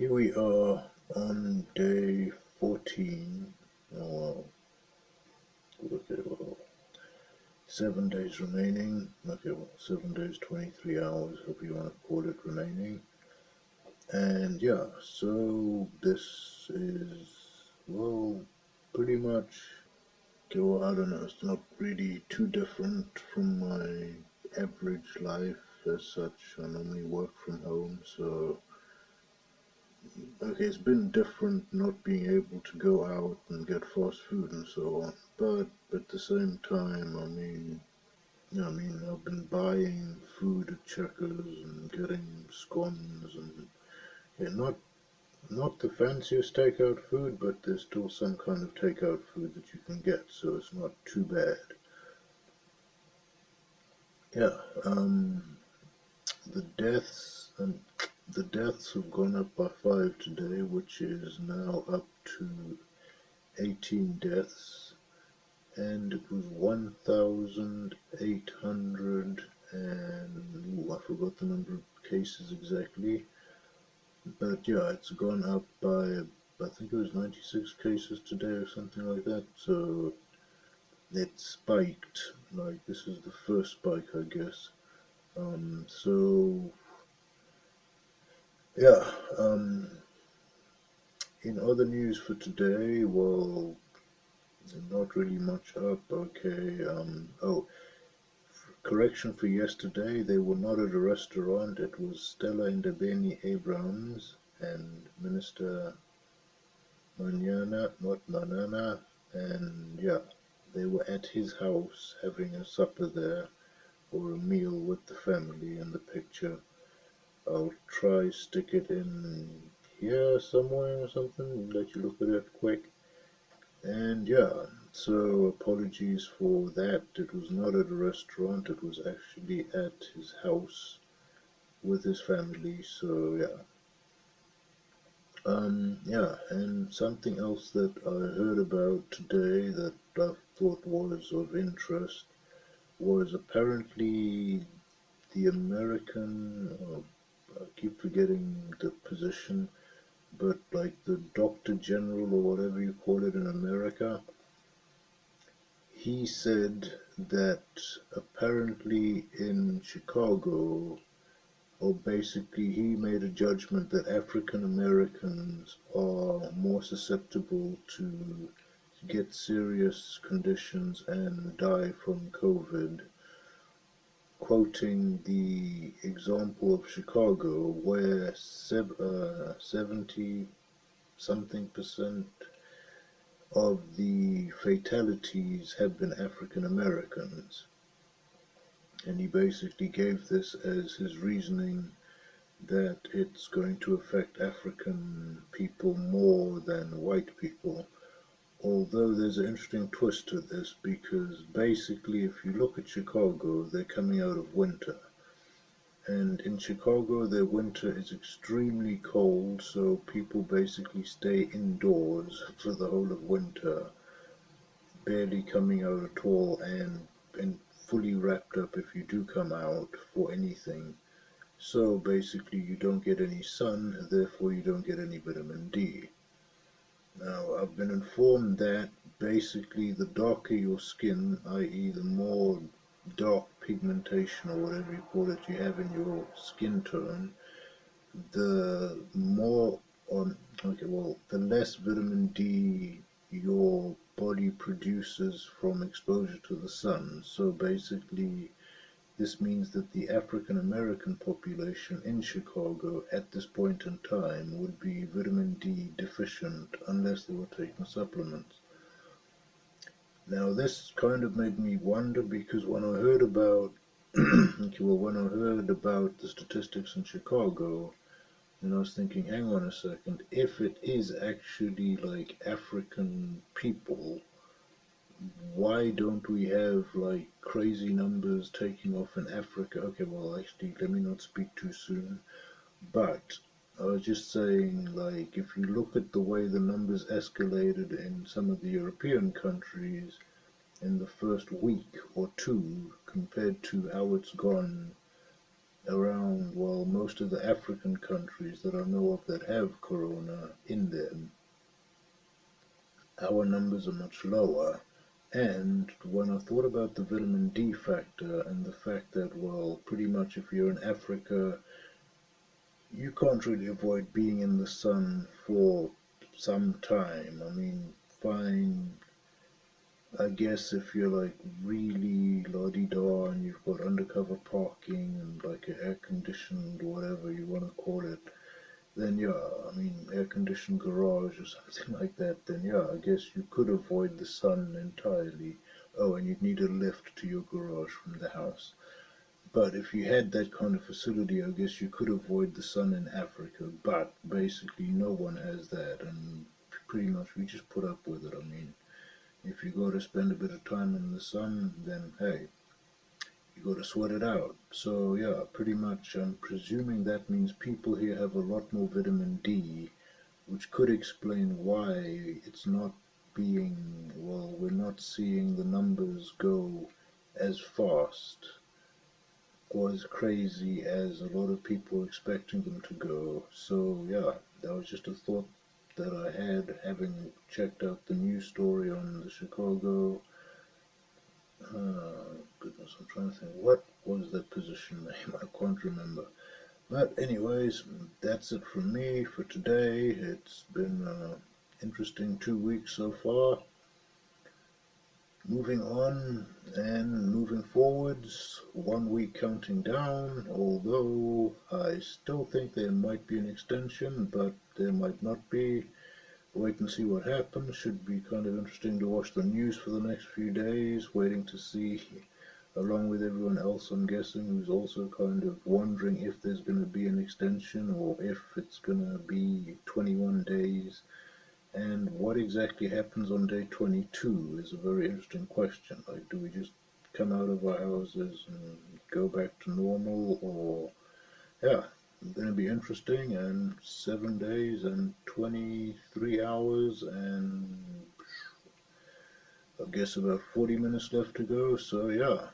Here we are on day 14. Oh, okay, well, 7 days remaining. Okay, well, 7 days, 23 hours, however you want to call it, remaining. And yeah, so this is, well, pretty much, okay, well, I don't know, it's not really too different from my average life as such. I normally work from home, so okay, it's been different not being able to go out and get fast food and so on, but at the same time, I've been buying food at Checkers and getting scones and yeah, not the fanciest takeout food, but there's still some kind of takeout food that you can get, so it's not too bad. Yeah, the deaths and the deaths have gone up by 5 today, which is now up to 18 deaths, and it was 1,800 and I forgot the number of cases exactly, but yeah, it's gone up by, I think it was 96 cases today or something like that, so it spiked, like this is the first spike, I guess. So yeah, in other news for today, well, not really much up, okay, correction for yesterday, they were not at a restaurant. It was Stella Ndabeni Abrams and Minister Manana, not Manana, and yeah, they were at his house having a supper there or a meal with the family in the picture. I'll try stick it in here somewhere or something, let you look at it quick. And yeah, so apologies for that. It was not at a restaurant, it was actually at his house with his family. So yeah, and something else that I heard about today that I thought was of interest was apparently the American, I keep forgetting the position, but like the Doctor General or whatever you call it in America, he said that apparently in Chicago, or basically he made a judgment that African Americans are more susceptible to get serious conditions and die from COVID, quoting the example of Chicago where 70 something percent of the fatalities have been African Americans. And he basically gave this as his reasoning that it's going to affect African people more than white people. Although there's an interesting twist to this because basically, if you look at Chicago, they're coming out of winter. And in Chicago, their winter is extremely cold, so people basically stay indoors for the whole of winter, barely coming out at all, and fully wrapped up if you do come out for anything. So basically you don't get any sun, therefore you don't get any vitamin D. Now I've been informed that basically the darker your skin, i.e. the more dark pigmentation or whatever you call it you have in your skin tone, the more the less vitamin D your body produces from exposure to the sun. So basically this means that the African American population in Chicago at this point in time would be vitamin D deficient unless they were taking supplements. Now this kind of made me wonder because when I heard about the statistics in Chicago, and I was thinking, hang on a second, if it is actually like African people, why don't we have like crazy numbers taking off in Africa? Okay, well, actually, let me not speak too soon. But I was just saying, like, if you look at the way the numbers escalated in some of the European countries in the first week or two compared to how it's gone around, well, most of the African countries that I know of that have corona in them, our numbers are much lower. And when I thought about the vitamin D factor and the fact that, well, pretty much if you're in Africa, you can't really avoid being in the sun for some time. I mean, fine, I guess if you're like really la-di-da and you've got undercover parking and like an air-conditioned, whatever you want to call it, then yeah, I mean, air-conditioned garage or something like that, then yeah, I guess you could avoid the sun entirely. Oh, and you'd need a lift to your garage from the house. But if you had that kind of facility, I guess you could avoid the sun in Africa. But basically, no one has that, and pretty much we just put up with it. I mean, if you got to spend a bit of time in the sun, then hey, you got to sweat it out. So yeah, pretty much I'm presuming that means people here have a lot more vitamin D, which could explain why it's not being, well, we're not seeing the numbers go as fast or as crazy as a lot of people were expecting them to go. So yeah, that was just a thought that I had having checked out the news story on the Chicago. Goodness, I'm trying to think. What was that position name? I can't remember. But anyways, that's it from me for today. It's been an interesting 2 weeks so far. Moving on and moving forwards, 1 week counting down, although I still think there might be an extension, but there might not be. Wait and see what happens. Should be kind of interesting to watch the news for the next few days, waiting to see, along with everyone else, I'm guessing, who's also kind of wondering if there's going to be an extension or if it's going to be 21 days. And what exactly happens on day 22 is a very interesting question. Like, do we just come out of our houses and go back to normal, or yeah, it's going to be interesting. And 7 days and 23 hours, and I guess about 40 minutes left to go. So yeah,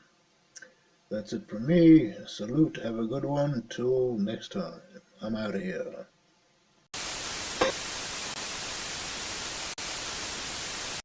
that's it from me. Salute, have a good one. Till next time, I'm out of here.